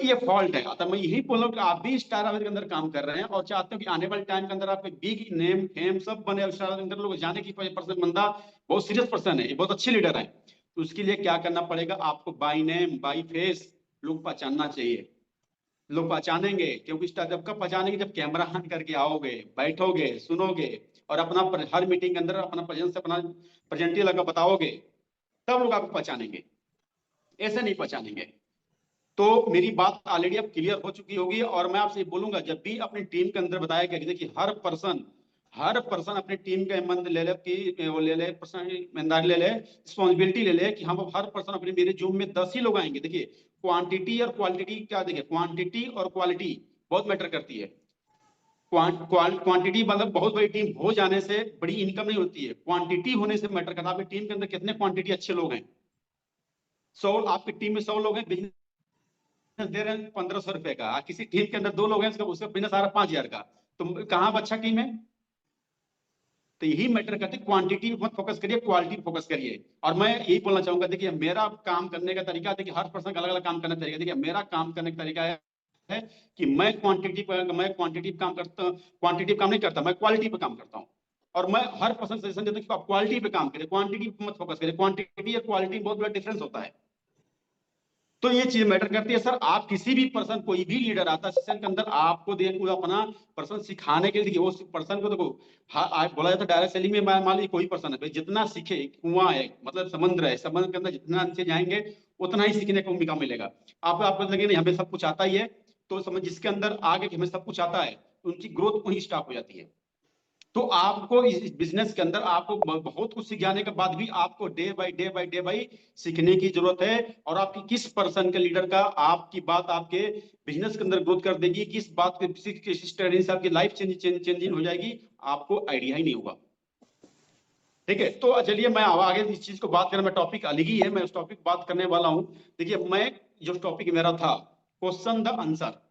ये फॉल्ट है। तो मैं यही बोल रहा हूँ कि आप भी स्टार अवार्ड के अंदर काम कर रहे हैं और चाहते हो कि आने वाले टाइम के अंदर आपके बिग नेम फेम सब बने, स्टार के अंदर लोग जाने की पर्सन बंदा बहुत सीरियस पर्सन है, ये बहुत अच्छे लीडर है। तो उसके लिए क्या करना पड़ेगा, आपको बाई नेम बाई फेस लोग पहचानना चाहिए। लोग पहचानेंगे क्योंकि जब कब पहचानेंगे, जब कैमरा ऑन करके आओगे, बैठोगे, सुनोगे और अपना हर मीटिंग के अंदर अपना प्रेजेंस, अपना प्रेजेंटी लगा बताओगे, तब लोग आपको पहचानेंगे, ऐसे नहीं पहचानेंगे। तो मेरी बात ऑलरेडी अब क्लियर हो चुकी होगी और मैं आपसे बोलूंगा जब भी अपनी टीम के अंदर बताया गया, देखिए हर पर्सन अपनी टीम के मंद ले ले कि वो ले ले ईमानदारी ले ले, रिस्पॉन्सिबिलिटी ले ले कि हम हर पर्सन अपने, मेरे जूम में 10 ही लोग आएंगे। देखिए क्वांटिटी और क्वालिटी क्या, देखिए क्वांटिटी और क्वालिटी बहुत मैटर करती है। क्वांटिटी मतलब बहुत बड़ी टीम हो जाने से बड़ी इनकम नहीं होती है, क्वांटिटी होने से मैटर करता है। आपकी टीम के अंदर कितने क्वांटिटी अच्छे लोग हैं, 100 आपकी टीम में 100 लोग हैं, बिजनेस दे रहे हैं 1500 रुपए का, किसी टीम के अंदर 2 लोग हैं, उसका बिजनेस आ रहा है 5000 का, तो कहां अच्छा टीम है। तो यही मैटर करती है, क्वांटिटी मत फोकस करिए, क्वालिटी फोकस करिए। और मैं यही बोलना चाहूंगा, देखिए मेरा काम करने का तरीका, देखिए हर पर्सन का अलग अलग काम करने का तरीका। देखिए मेरा काम करने का तरीका है कि मैं क्वांटिटी पे काम करता हूँ, क्वांटिटी पे काम नहीं करता, मैं क्वालिटी पे काम करता हूँ। और मैं हर पर्सन सजेशन देता हूँ कि आप क्वालिटी पे काम करें, क्वांटिटी पे मत फोकस करें। क्वांटिटी और क्वालिटी बहुत बड़ा डिफरेंस होता है। तो ये चीज मैटर करती है सर। आप किसी भी पर्सन, कोई भी लीडर आता है सेशन के अंदर, आपको देखो अपना पर्सन सिखाने के लिए, वो पर्सन को देखो, बोला जाता है डायरेक्ट सेलिंग में, मान लीजिए कोई पर्सन है भाई, जितना सीखे, कुआं है मतलब समुद्र है, समुद्र के अंदर जितना नीचे जाएंगे उतना ही सीखने को मौका मिलेगा। आपको लगे नहीं हमें सब कुछ आता ही है, तो समझ जिसके अंदर आगे कि हमें सब कुछ आता है, उनकी ग्रोथ वहीं स्टॉप हो जाती है। तो आपको इस बिजनेस के अंदर आपको बहुत कुछ सीख जाने के बाद भी आपको डे बाय सीखने की जरूरत है। और आपकी किस पर्सन के लीडर का आपकी बात आपके बिजनेस के अंदर ग्रोथ कर देगी, किस बात के स्टडी से आपकी लाइफ चेंजिंग हो जाएगी, आपको आइडिया ही नहीं होगा। ठीक है, तो चलिए मैं आगे इस चीज को बात करें, मैं टॉपिक अलग ही है, मैं उस टॉपिक बात करने वाला हूं। देखिए मैं जो टॉपिक मेरा था question the answer,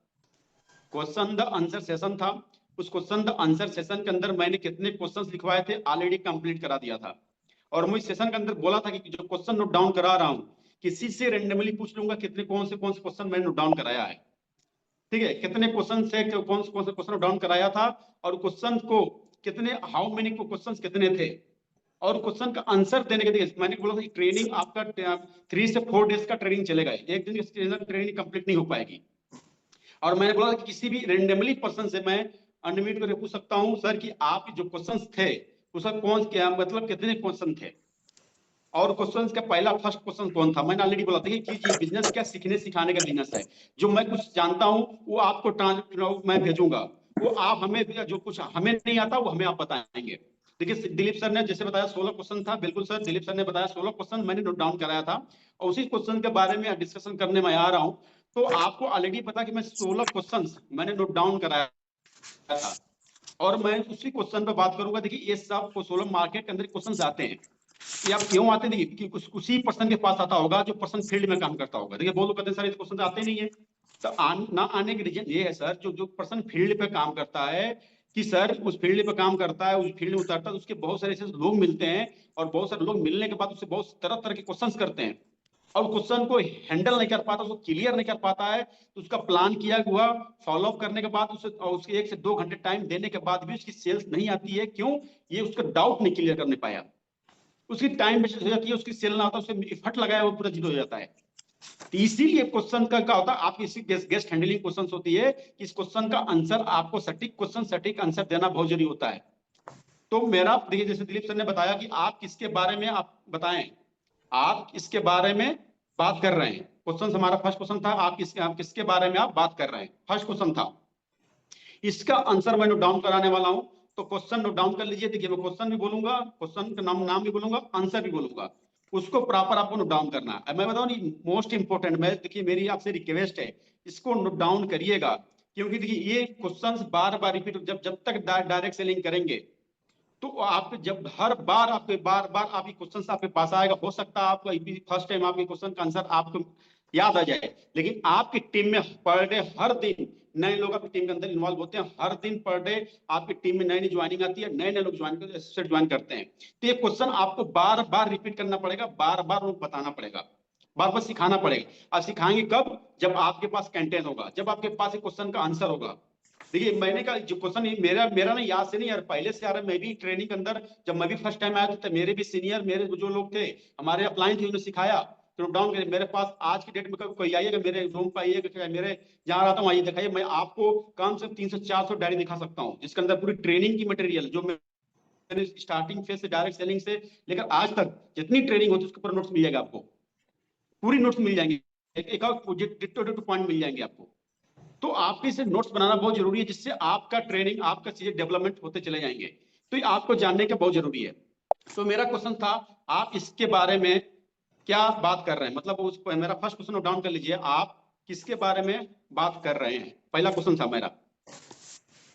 question the answer session था। उस क्वेश्चन द आंसर सेशन के अंदर मैंने कितने क्वेश्चंस लिखवाए थे, ऑलरेडी कंप्लीट करा दिया था। और मैं इस सेशन के अंदर बोला था कि जो क्वेश्चन नोट डाउन करा रहा हूं, किसी से रेंडमली पूछ लूंगा कितने कौन से क्वेश्चन मैंने नोट डाउन कराया है। ठीक है, कितने क्वेश्चन से कौन से क्वेश्चन नोट डाउन कराया था, और क्वेश्चन को कितने, हाउ मेनी क्वेश्चन कितने थे, और क्वेश्चन का आंसर देने के लिए मैंने बोला था ट्रेनिंग आपका 3 से 4 डेज का ट्रेनिंग चलेगा, एक दिन की ट्रेनिंग कंप्लीट नहीं हो पाएगी। और मैंने बोला कि किसी भी रेंडमली पर्सन से मैं अनम्यूट करके पूछ सकता हूं सर कि आप जो क्वेश्चंस थे उसका कौन क्या मतलब कितने क्वेश्चन थे, और क्वेश्चंस का पहला फर्स्ट क्वेश्चन कौन था। मैंने ऑलरेडी बोला था कि ये बिजनेस क्या सीखने सिखाने का बिजनेस है। जो मैं कुछ जानता हूं वो आपको मैं भेजूंगा, वो आप हमें, जो कुछ हमें नहीं आता वो हमें आप बताएंगे। देखिए दिलीप सर ने जैसे बताया 16 क्वेश्चन था, बिल्कुल सर दिलीप सर ने बताया 16 क्वेश्चन मैंने नोट डाउन कराया था, और उसी क्वेश्चन के बारे में डिस्कशन करने में आ रहा हूं। तो आपको ऑलरेडी पता कि मैं 16 क्वेश्चन मैंने नोट डाउन कराया था, और मैं उसी क्वेश्चन पे बात करूंगा। देखिए ये सब 16 मार्केट के अंदर क्वेश्चन आते हैं, ये आप क्यों आते हैं, देखिए कि उसी पर्सन के पास आता होगा जो पर्सन फील्ड में काम करता होगा। देखिए बहुत लोग कहते हैं सर इस क्वेश्चन आते नहीं है, तो ना आने के रीजन ये है सर, जो पर्सन फील्ड पे काम करता है, कि सर उस फील्ड पे काम करता है, उस फील्ड में उतरता है, उसके बहुत सारे ऐसे लोग मिलते हैं, और बहुत सारे लोग मिलने के बाद उससे बहुत तरह तरह के क्वेश्चंस करते हैं, और क्वेश्चन को हैंडल नहीं कर पाता, उसको क्लियर नहीं कर पाता है, तो उसका प्लान किया हुआ फॉलो अप करने के बाद उसके 1 से 2 घंटे टाइम देने के बाद भी उसकी सेल्स नहीं आती है। क्यों? ये उसका डाउट नहीं क्लियर करने पाया, उसकी टाइम वेस्ट हो जाती है, उसकी सेल ना होता, उससे इफर्ट लगाया वो पूरा जीरो हो जाता है। तो इसीलिए क्वेश्चन का क्या होता है, आपकी इसी गेस्ट हैंडलिंग क्वेश्चन होती है कि इस क्वेश्चन का आंसर आपको सटीक क्वेश्चन सटीक आंसर देना बहुत जरूरी होता है। तो मेरा देखिए जैसे दिलीप सर ने बताया कि आप किसके बारे में आप बताएं, आप इसके बारे में बात कर रहे हैं। क्वेश्चन हमारा फर्स्ट क्वेश्चन था, आप किसके बारे में आप बात कर रहे हैं, फर्स्ट क्वेश्चन था। इसका आंसर मैं नोट डाउन कराने वाला हूं, तो क्वेश्चन नोट डाउन कर लीजिए। देखिए मैं क्वेश्चन भी बोलूंगा, क्वेश्चन का नाम भी बोलूंगा, आंसर भी बोलूंगा, उसको प्रॉपर आपको नोट डाउन करना है। मैं बताऊं नहीं, मोस्ट इंपोर्टेंट, मैं देखिए मेरी आपसे रिक्वेस्ट है, इसको नोट डाउन करिएगा, क्योंकि देखिए ये क्वेश्चंस बार बार रिपीट, जब तक डायरेक्ट सेलिंग करेंगे, तो आप जब हर बार आपके बार बार आपकी क्वेश्चन आपके पास आएगा, हो सकता है आपको फर्स्ट टाइम आपके क्वेश्चन का आंसर आपको याद आ जाए, लेकिन आपकी टीम में पर डे हर दिन नए लोग आपकी टीम के अंदर इन्वॉल्व होते हैं, हर दिन पर डे आपकी टीम में नई नई ज्वाइनिंग आती है, नए नए लोग ज्वाइन करते हैं। तो ये क्वेश्चन आपको बार बार रिपीट करना पड़ेगा, बार बार उनको बताना पड़ेगा, बार बार सिखाना पड़ेगा। आप सिखाएंगे कब? जब आपके पास कंटेंट होगा, जब आपके पास एक क्वेश्चन का आंसर होगा। देखिए मैंने कहा जो क्वेश्चन मेरा मेरा ना याद से नहीं यार, पहले से आ रहा है। मैं भी ट्रेनिंग के अंदर जब मैं भी फर्स्ट टाइम आया था तो मेरे भी सीनियर, मेरे जो लोग थे हमारे अपलाइन थे, उन्होंने सिखाया। तो डाउन करिए, मेरे पास आज की डेट में कोई आइएगा मेरे रूम पर, आइएगा मेरे जहाँ रहता हूँ आइए दिखाइए, मैं आपको कम से कम 300-400 डायरी दिखा सकता हूँ जिसके अंदर पूरी ट्रेनिंग की मटेरियल जो मैंने स्टार्टिंग फेज से डायरेक्ट सेलिंग से लेकर आज तक जितनी ट्रेनिंग होती है उसके ऊपर नोट्स मिल जाएगा आपको, पूरी नोट्स मिल जाएंगे, एक डिट्टो पॉइंट मिल जाएंगे आपको। तो आपके इसे नोट्स बनाना बहुत जरूरी है, जिससे आपका ट्रेनिंग, आपका चीजें डेवलपमेंट होते चले जाएंगे। तो ये आपको जानने का बहुत जरूरी है। तो मेरा क्वेश्चन था, आप इसके बारे में क्या बात कर रहे हैं, मतलब उस मेरा फर्स्ट क्वेश्चन नोट डाउन कर लीजिए, आप किसके बारे में बात कर रहे हैं। पहला क्वेश्चन था मेरा,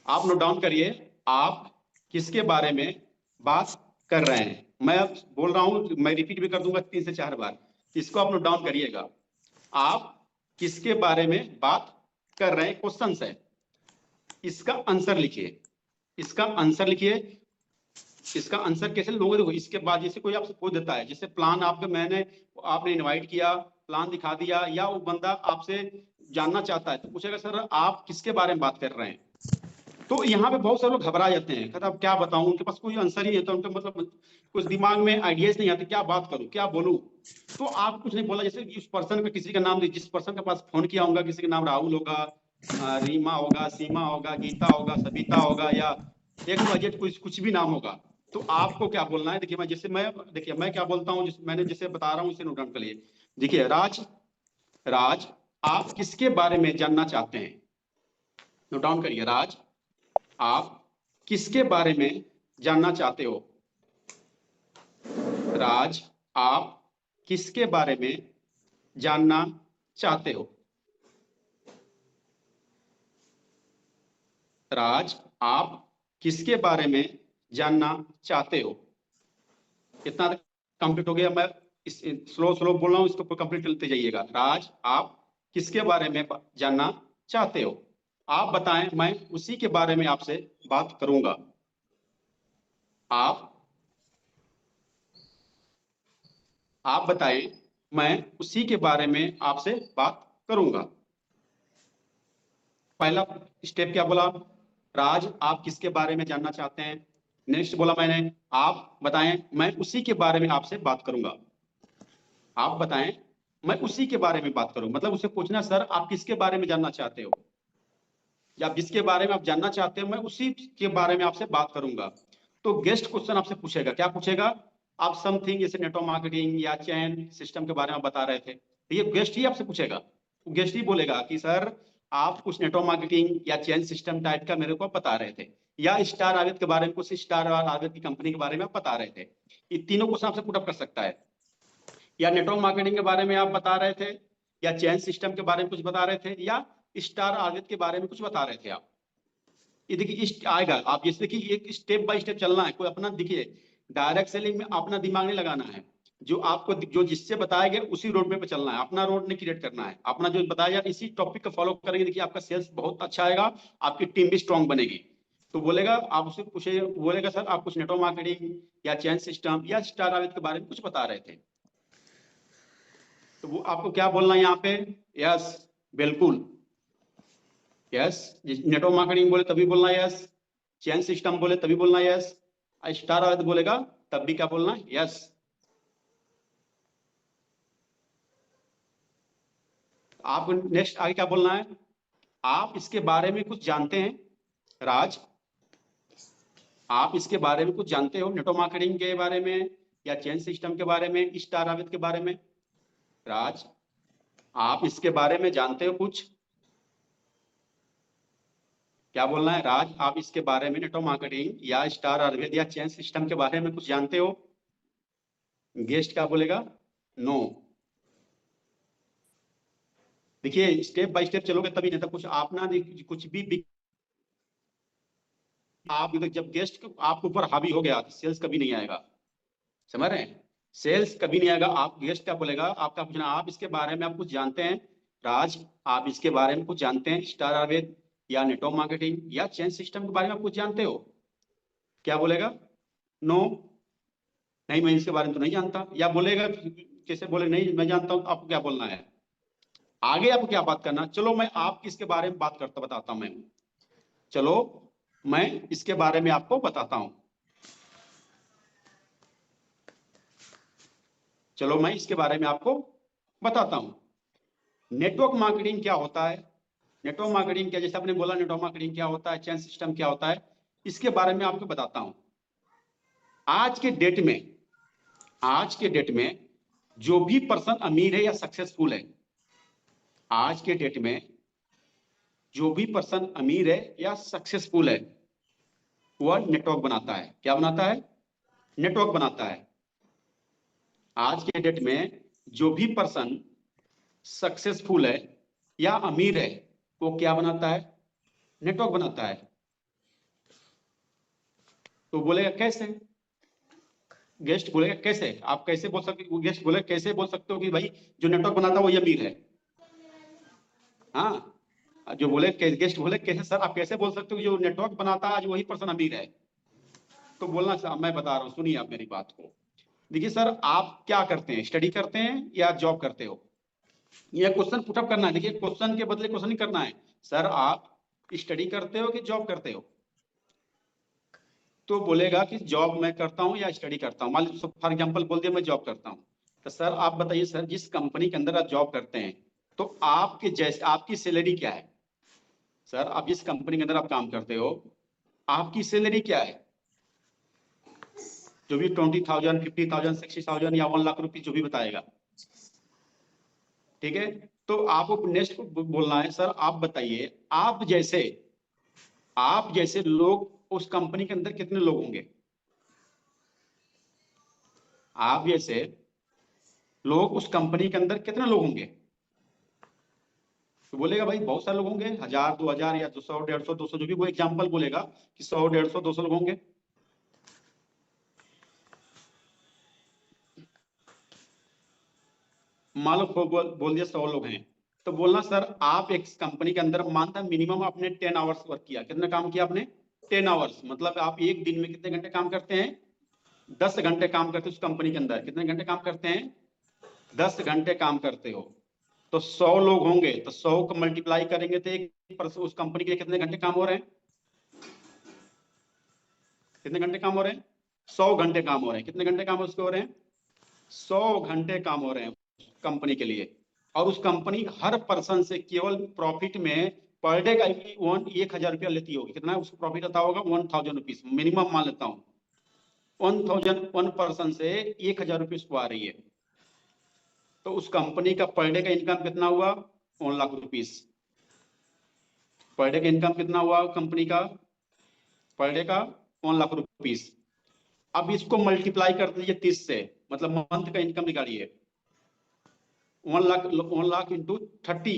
आप नोट डाउन करिए, आप किसके बारे में बात कर रहे हैं। मैं अब बोल रहा हूं, मैं रिपीट भी कर दूंगा 3 से 4 बार, इसको आप नोट डाउन करिएगा। आप किसके बारे में बात कर रहे हैं, क्वेश्चन है, इसका आंसर लिखिए, इसका आंसर लिखिए। इसका आंसर कैसे लोगे? देखो इसके बाद जैसे कोई आपसे पूछ देता है, जैसे प्लान आपके मैंने आपने इनवाइट किया, प्लान दिखा दिया, या वो बंदा आपसे जानना चाहता है तो पूछेगा सर आप किसके बारे में बात कर रहे हैं। तो यहाँ पे बहुत सारे लोग घबरा जाते हैं, कहते अब क्या बताऊं, उनके पास कोई आंसर ही नहीं होता, उनके मतलब कुछ दिमाग में आइडियाज नहीं आते, क्या बात करूं, क्या बोलूं। तो आप कुछ नहीं बोला, जैसे उस पर्सन का किसी का नाम, जिस पर्सन के पास फोन किया होगा, किसी का नाम राहुल होगा, रीमा होगा, सीमा होगा, गीता होगा, सबिता होगा, या एक कुछ भी नाम होगा। तो आपको क्या बोलना है? देखिए देखिए मैं क्या बोलता हूँ, मैंने जैसे बता रहा हूँ इसे नोट डाउन कर लिए। देखिए राज, राज आप किसके बारे में जानना चाहते हैं? नोट डाउन करिए, राज आप किसके बारे में जानना चाहते हो? राज आप किसके बारे में जानना चाहते हो? राज आप किसके बारे में जानना चाहते हो? कितना कंप्लीट हो गया? मैं स्लो स्लो बोल रहा हूं, इसको कंप्लीट करते जाइएगा। राज आप किसके बारे में जानना चाहते हो? आप बताएं, मैं उसी के बारे में आपसे बात करूंगा। आप बताएं, मैं उसी के बारे में आपसे बात करूंगा। पहला स्टेप क्या बोला? राज आप किसके बारे में जानना चाहते हैं। नेक्स्ट बोला मैंने, आप बताएं मैं उसी के बारे में आपसे बात करूंगा। आप बताएं मैं उसी के बारे में बात करूं, मतलब उसे पूछना सर आप किसके बारे में जानना चाहते हो, या जिसके बारे में आप जानना चाहते हो मैं उसी के बारे में आपसे बात करूंगा। तो गेस्ट क्वेश्चन आपसे पूछेगा, क्या पूछेगा? आप समथिंग जैसे नेटवर्क मार्केटिंग या चैन सिस्टम के बारे में बता रहे थे, तो ये गेस्ट ही आपसे पूछेगा। गेस्ट ही बोलेगा कि सर आप कुछ नेटवर्क मार्केटिंग या चैन सिस्टम टाइप का मेरे को बता रहे थे, या स्टार आवेद के बारे में, कुछ स्टार आवेद की कंपनी के बारे में आप बता रहे थे। ये तीनों क्वेश्चन आपसे पुट अप कर सकता है। या नेटवर्क मार्केटिंग के बारे में आप बता रहे थे, या चैन सिस्टम के बारे में कुछ बता रहे थे, या स्टार आवेद के बारे में कुछ बता रहे थे आप। ये देखिए इस आएगा, आप जैसे कि एक स्टेप बाय स्टेप चलना है, कोई अपना देखिए डायरेक्ट सेलिंग में अपना दिमाग नहीं लगाना है। जो आपको जो जिससे बताया गया उसी रोड पे चलना है, अपना रोड नहीं क्रिएट करना है। अपना जो बताया जाए इसी टॉपिक को फॉलो करेंगे, देखिए आपका सेल्स बहुत अच्छा आएगा, आपकी टीम भी स्ट्रांग बनेगी। तो बोलेगा, आप उससे पूछे, बोलेगा सर आप कुछ नेटवर्क मार्केटिंग या चैन सिस्टम या स्टार आवेद के बारे में कुछ बता रहे थे। तो वो आपको क्या बोलना है यहाँ पे? यस, बिल्कुल यस। नेटवर्क मार्केटिंग बोले तभी बोलना यस, चैन सिस्टम बोले तभी बोलना यस, स्टार आवेद बोलेगा तब भी क्या बोलना? यस। आप नेक्स्ट आगे क्या बोलना है? आप इसके बारे में कुछ जानते हैं राज, आप इसके बारे में कुछ जानते हो, नेटवर्क मार्केटिंग के बारे में या चैन सिस्टम के बारे में, स्टार आवेद के बारे में। राज आप इसके बारे में जानते हो कुछ? क्या बोलना है? राज आप इसके बारे में, नेटवर्क मार्केटिंग या स्टार आवेद या चैन सिस्टम के बारे में कुछ जानते हो? गेस्ट क्या बोलेगा? नो। देखिए स्टेप बाय स्टेप चलोगे तभी, नहीं तो कुछ आप ना कुछ भी आप जब गेस्ट आपके ऊपर हावी हो गया सेल्स कभी नहीं आएगा। समझ रहे हैं? सेल्स कभी नहीं आएगा। आप गेस्ट क्या बोलेगा? आपका पूछना आप इसके बारे में आप कुछ जानते हैं राज, आप इसके बारे में कुछ जानते हैं, स्टार आवेद या नेटवर्क मार्केटिंग या चेन सिस्टम के बारे में आप कुछ जानते हो? क्या बोलेगा? नो, नहीं मैं इसके बारे में तो नहीं जानता। या बोलेगा कैसे बोले नहीं मैं जानता हूं, आपको क्या बोलना है, आगे आपको क्या बात करना। चलो मैं आप इसके बारे में बात करता बताता हूं मैं, चलो मैं इसके बारे में आपको बताता हूं, चलो मैं इसके बारे में आपको बताता हूं। नेटवर्क मार्केटिंग क्या होता है, नेटवर्क मार्केटिंग क्या, जैसे आपने बोला नेटवर्क मार्केटिंग क्या होता है, चेन सिस्टम क्या होता है, इसके बारे में आपको बताता हूं। आज के डेट में, आज के डेट में जो भी पर्सन अमीर है या सक्सेसफुल है, आज के डेट में जो भी पर्सन अमीर है या सक्सेसफुल है, वह नेटवर्क बनाता है। क्या बनाता है? नेटवर्क बनाता है। आज के डेट में जो भी पर्सन सक्सेसफुल है या अमीर है, वो क्या बनाता है? नेटवर्क बनाता है। तो बोलेगा कैसे? गेस्ट बोलेगा कैसे? आप कैसे बोल सकते, गेस्ट बोले कैसे बोल सकते हो कि भाई जो नेटवर्क बनाता है वही अमीर है? हाँ, जो बोले गेस्ट बोले कैसे सर आप कैसे बोल सकते हो जो नेटवर्क बनाता है आज वही पर्सन अमीर है? तो बोलना मैं बता रहा हूँ, सुनिए आप मेरी बात को। देखिए सर, आप क्या करते हैं, स्टडी करते हैं या जॉब करते हो? यह क्वेश्चन पुटअप करना है। देखिए क्वेश्चन के बदले क्वेश्चन नहीं करना है। सर आप स्टडी करते हो कि जॉब करते हो? तो बोलेगा कि जॉब मैं करता हूं या स्टडी करता हूं। मान लीजिए फॉर एग्जांपल बोल दिया मैं जॉब करता हूं। तो सर आप बताइए सर, जिस कंपनी के अंदर आप जॉब करते हैं तो आपके जैसे आपकी सैलरी क्या है? सर आप जिस कंपनी के अंदर आप काम करते हो आपकी सैलरी क्या है? जो भी 20,000 50,000 60,000 या 1 लाख रुपए जो भी बताएगा, ठीक है। तो आपको नेक्स्ट बोलना है सर आप बताइए आप जैसे लोग उस कंपनी के अंदर कितने लोग होंगे? आप जैसे लोग उस कंपनी के अंदर कितने लोग होंगे? तो बोलेगा भाई बहुत सारे लोग होंगे, 1000 2000 या 200 150 200, जो भी वो एग्जांपल बोलेगा कि 100 150 200 लोग होंगे। मान लो बोल दिया 100 लोग हैं, तो बोलना सर आप एक कंपनी के अंदर मानता मिनिमम आपने 10 आवर्स वर्क किया। कितना काम किया आपने? 10 आवर्स। मतलब आप एक दिन में कितने घंटे काम करते हैं? 10 घंटे काम करते हैं। उस कंपनी के अंदर कितने घंटे काम करते हैं? 10 घंटे काम करते हो। तो 100 लोग होंगे तो 100 को मल्टीप्लाई करेंगे तो एक उस कंपनी के लिए कितने घंटे काम हो रहे हैं? कितने घंटे काम हो रहे हैं? 100 घंटे काम हो रहे हैं। कितने घंटे काम उसके हो रहे हैं? 100 घंटे काम हो रहे हैं कंपनी के लिए। और उस कंपनी हर पर्सन से केवल प्रॉफिट में पर डे का 1,000 रुपया लेती होगी। कितना उसको प्रॉफिट आता होगा? 1,000 रुपीज मिनिमम मान लेता हूँ। 1,000 वन पर्सन से 1,000 रुपीज को आ रही है। तो उस कंपनी का पर डे का इनकम कितना हुआ? 1 लाख रुपीज। पर डे का इनकम कितना हुआ कंपनी का? पर डे का 1 लाख रुपीज। अब इसको मल्टीप्लाई कर दीजिए 30 से, मतलब मंथ का इनकम निकालिए। 1 लाख इंटू 30,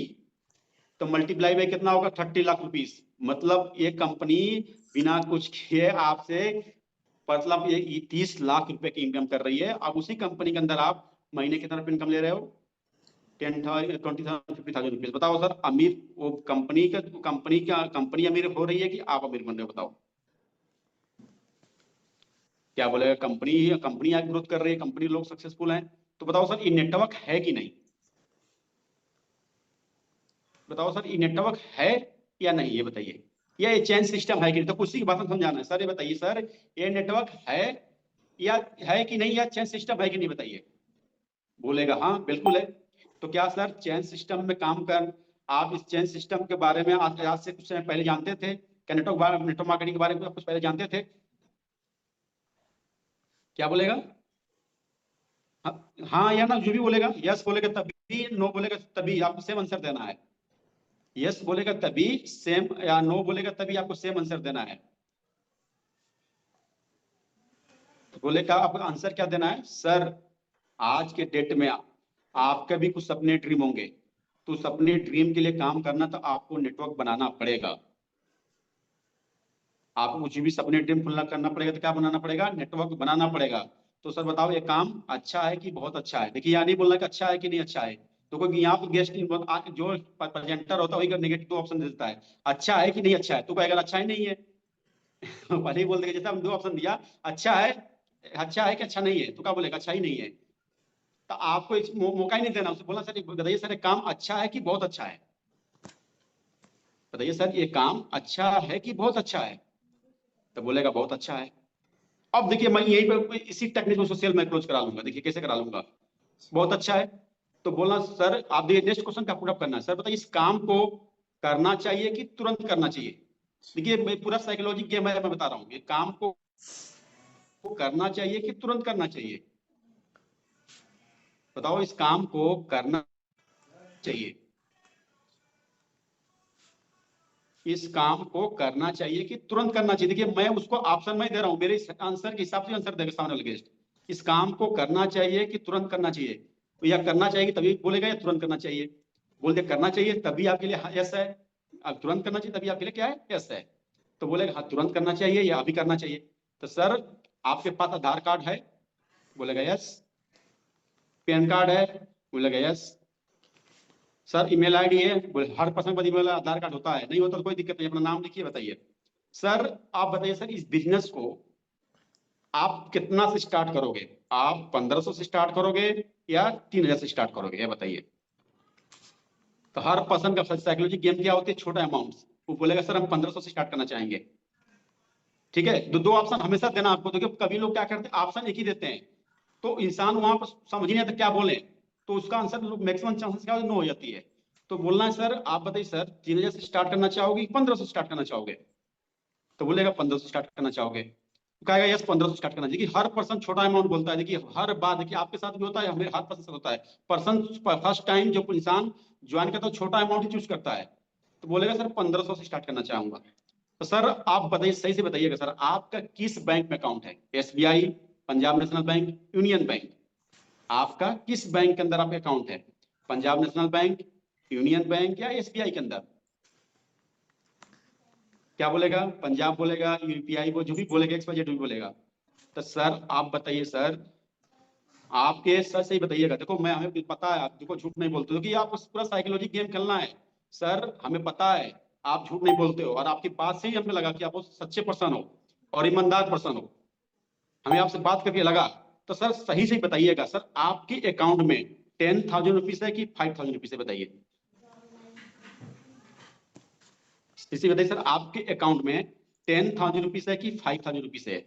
तो मल्टीप्लाई बाय कितना होगा? 30 लाख रुपीज। मतलब ये कंपनी बिना कुछ किए आपसे मतलब ये 30 लाख रुपए की इनकम कर रही है। अब उसी कंपनी के अंदर आप महीने कितना रुपए इनकम ले रहे हो? 10,000 20,000 50,000 रुपीज। बताओ सर अमीर वो कंपनी अमीर हो रही है कि आप अमीर बन रहे हो? बताओ क्या बोलेगा? कंपनी आज ग्रोथ कर रही है, कंपनी लोग सक्सेसफुल हैं। तो बताओ सर ये नेटवर्क है कि नहीं? बताओ सर ये नेटवर्क है या नहीं, ये बताइए। ये चेन सिस्टम है कि नहीं? तो कुछ की बात समझाना है सर। ये बताइए सर ये नेटवर्क है या है कि नहीं, या चेन सिस्टम है कि नहीं, बताइए। बोलेगा हाँ बिल्कुल है। तो क्या सर चेन सिस्टम में काम कर आप इस चेन सिस्टम के बारे में आज से कुछ समय पहले जानते थे? क्या नेटवर्क मार्केटिंग के बारे में कुछ पहले जानते थे? क्या बोलेगा? हाँ, हाँ या ना जो भी बोलेगा, यस बोलेगा तभी, नो बोलेगा तभी आपको सेम आंसर देना है। यस बोलेगा तभी सेम, या नो बोलेगा तभी आपको सेम आंसर देना है। तो बोलेगा आपको आंसर क्या देना है? सर आज के डेट में आपके भी कुछ सपने ड्रीम होंगे, तो सपने ड्रीम के लिए काम करना तो आपको नेटवर्क बनाना पड़ेगा। आपको कुछ भी सपने ड्रीम फुल करना पड़ेगा तो क्या बनाना पड़ेगा? नेटवर्क बनाना पड़ेगा। तो सर बताओ ये काम अच्छा है कि बहुत अच्छा है? देखिए यहाँ नहीं बोलना कि अच्छा है कि नहीं अच्छा है। तो क्योंकि यहाँ पे गेस्ट जो प्रेजेंटर होता है वही नेगेटिव ऑप्शन देता है, अच्छा है कि नहीं अच्छा है। तो कहेगा अच्छा ही नहीं है। पहले ही बोल देगा, जैसे हम 2 ऑप्शन दिया, अच्छा है कि अच्छा नहीं है, तो क्या बोलेगा? अच्छा ही नहीं है। तो आपको मौका ही नहीं देना। उससे बोला सर बताइए सर ये काम अच्छा है कि बहुत अच्छा है, बताइए सर ये काम अच्छा है कि बहुत अच्छा है। तो बोलेगा बहुत अच्छा है। अब देखिए मैं यही पे इसी टेक्निक को सेल मैं क्लोज करा लूंगा। देखिए कैसे करा लूंगा, बहुत अच्छा है। तो बोलना सर आप देखिए नेक्स्ट क्वेश्चन का पुट अप करना है। सर बताइए इस काम को करना चाहिए कि तुरंत करना चाहिए। देखिए मैं पूरा साइकोलॉजी गेम है, मैं बता रहा हूँ ये काम को करना चाहिए कि तुरंत करना चाहिए। बताओ इस काम को करना चाहिए, इस काम को करना चाहिए कि तुरंत करना चाहिए। देखिए मैं उसको ऑप्शन में दे रहा हूं, मेरे आंसर के हिसाब से आंसर देगा सामने वाला गेस्ट। इस काम को करना चाहिए कि तुरंत करना चाहिए, तो या करना चाहिए तभी बोलेगा या तुरंत करना चाहिए। बोल दे करना चाहिए तभी आपके लिए यस है, अब तुरंत करना चाहिए तभी आपके लिए क्या है, यस है। तो बोलेगा हाँ तुरंत करना चाहिए या अभी करना चाहिए। तो सर आपके पास आधार कार्ड है, बोलेगा यस। पैन कार्ड है, बोलेगा यस। सर ईमेल आईडी है, हर पर्सन पर ईमेल आधार कार्ड होता है, नहीं होता तो कोई दिक्कत नहीं, अपना नाम लिखिए बताइए। सर आप बताइए सर इस बिजनेस को आप कितना से स्टार्ट करोगे, आप 1500 से स्टार्ट करोगे या 3000 से स्टार्ट करोगे, ये बताइए। तो हर पर्सन का साइकोलॉजी गेम क्या होती है, छोटा अमाउंट। वो बोलेगा सर हम 1500 से स्टार्ट करना चाहेंगे। ठीक है, दो ऑप्शन हमेशा देना आपको। देखिए कभी लोग क्या करते हैं ऑप्शन एक ही देते हैं, तो इंसान वहां पर समझ नहीं आता क्या बोले, तो उसका आंसर मैक्सिमम चांसेस क्या नो हो जाती है। तो बोलना है सर आप बताइए सर 3000 से स्टार्ट करना चाहोगे 1500 से स्टार्ट करना चाहोगे। तो बोलेगा 1500 से स्टार्ट करना चाहोगे, तो कहेगा यस 1500 से स्टार्ट करना। देखिए हर पर्सन छोटा अमाउंट बोलता है। देखिए हर बात, देखिए आपके साथ भी होता है, हमें हर पर्सन से होता है। पर्सन फर्स्ट टाइम जो इंसान ज्वाइन करता है छोटा अमाउंट ही चूज करता है। तो बोलेगा सर 1500 से स्टार्ट करना चाहूंगा। तो सर आप बताइए सही से बताइएगा सर आपका किस बैंक में अकाउंट है, SBI, Punjab national bank, union bank. आपका किस बैंक के अंदर आपका अकाउंट है, Punjab national bank, union bank या एसबीआई के अंदर। क्या बोलेगा, पंजाब बोलेगा, यूपीआई जो भी बोलेगा, एक्सवाइजेड जो भी बोलेगा। तो सर आप बताइए सर आपके सर सही बताइएगा। देखो मैं हमें पता है आप देखो झूठ नहीं बोलते हो, कि आप पूरा साइकोलॉजी गेम खेलना है। सर हमें पता है आप झूठ नहीं बोलते हो, और आपकी बात से ही हमें लगा कि आप सच्चे पर्सन हो और ईमानदार पर्सन हो, हमें आपसे बात करके लगा। तो सर सही से बताइएगा सर आपके अकाउंट में 10,000 रुपीज है कि 5,000 रुपीज है, बताइए। इसी बताइए सर आपके अकाउंट में 10,000 रुपीज है कि 5,000 रुपीज है।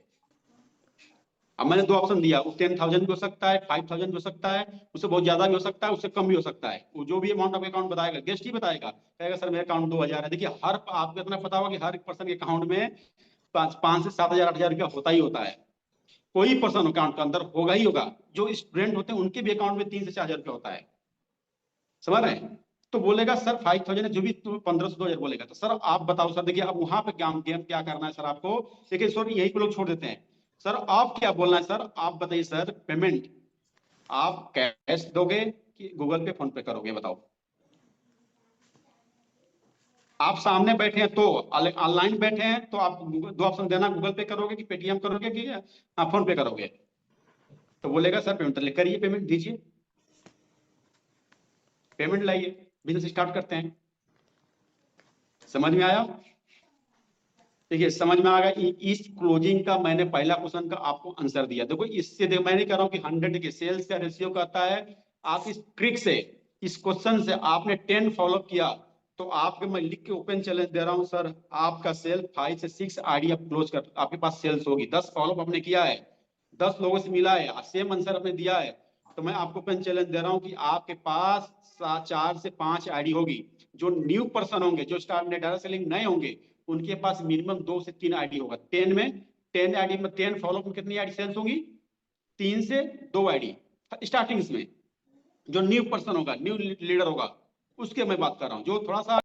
अब मैंने दो ऑप्शन दिया, वो 10,000 भी हो सकता है, 5,000 भी हो सकता है, उससे बहुत ज्यादा भी हो सकता है, उससे कम भी हो सकता है। वो जो भी अमाउंट आपके अकाउंट बताएगा गेस्ट ही बताएगा, कहेगा सर मेरा अकाउंट 2,000 है। देखिए हर आपको इतना पता होगा कि हर एक पर्सन के अकाउंट में 5 से 7,000 8,000 रुपया होता ही होता है। कोई पर्सन अकाउंट के अंदर होगा ही होगा। जो स्टूडेंट होते हैं उनके भी अकाउंट में 3 से 4,000 रुपया होता है, समझ रहे हैं। तो बोलेगा सर 5,000 जो भी 1500 2,000 बोलेगा। तो सर आप बताओ सर, देखिए अब वहां पे गेम क्या करना है सर आपको। देखिए सर यही पे लोग छोड़ देते हैं। सर आप क्या बोलना है सर, आप बताइए सर पेमेंट आप कैश दोगे कि गूगल पे फोन पे करोगे, बताओ। आप सामने बैठे हैं तो ऑनलाइन बैठे हैं तो आप दो ऑप्शन देना, गूगल पे करोगे कि पेटीएम करोगे कि फोन पे करोगे। तो बोलेगा सर पेमेंट करिए, पेमेंट दीजिए, पेमेंट लाइए, बिजनेस स्टार्ट करते हैं। समझ में आया। देखिए समझ में आ गया। इस क्लोजिंग का मैंने पहला क्वेश्चन का आपको आंसर दिया। देखो इससे मैं नहीं कह रहा हूं कि 100 के सेल्स का रेशियो कहता है। आप इस ट्रिक से, इस क्वेश्चन से आपने 10 फॉलो किया तो आपके मैं लिख के ओपन चैलेंज दे रहा हूं सर, आपका सेल 5 से 6 आईडी आप क्लोज कर आपके पास सेल्स होगी। 10 फॉलो आपने किया है, 10 लोगों से मिला है, सेम आंसर आपने दिया है, तो मैं आपको ओपन चैलेंज दे रहा हूं कि आपके पास 4 से 5 आईडी होगी। जो न्यू पर्सन होंगे, जो स्टार्ट में डायरेक्ट सेलिंग नए होंगे, उनके पास मिनिमम 2 से 3 आईडी होगा। 10 आईडी में 10 फॉलो में कितनी आईडी सेल्स होंगी, 3 से 2 आईडी स्टार्टिंग में। जो न्यू पर्सन होगा, न्यू लीडर होगा, उसके मैं बात कर रहा हूँ। जो थोड़ा सा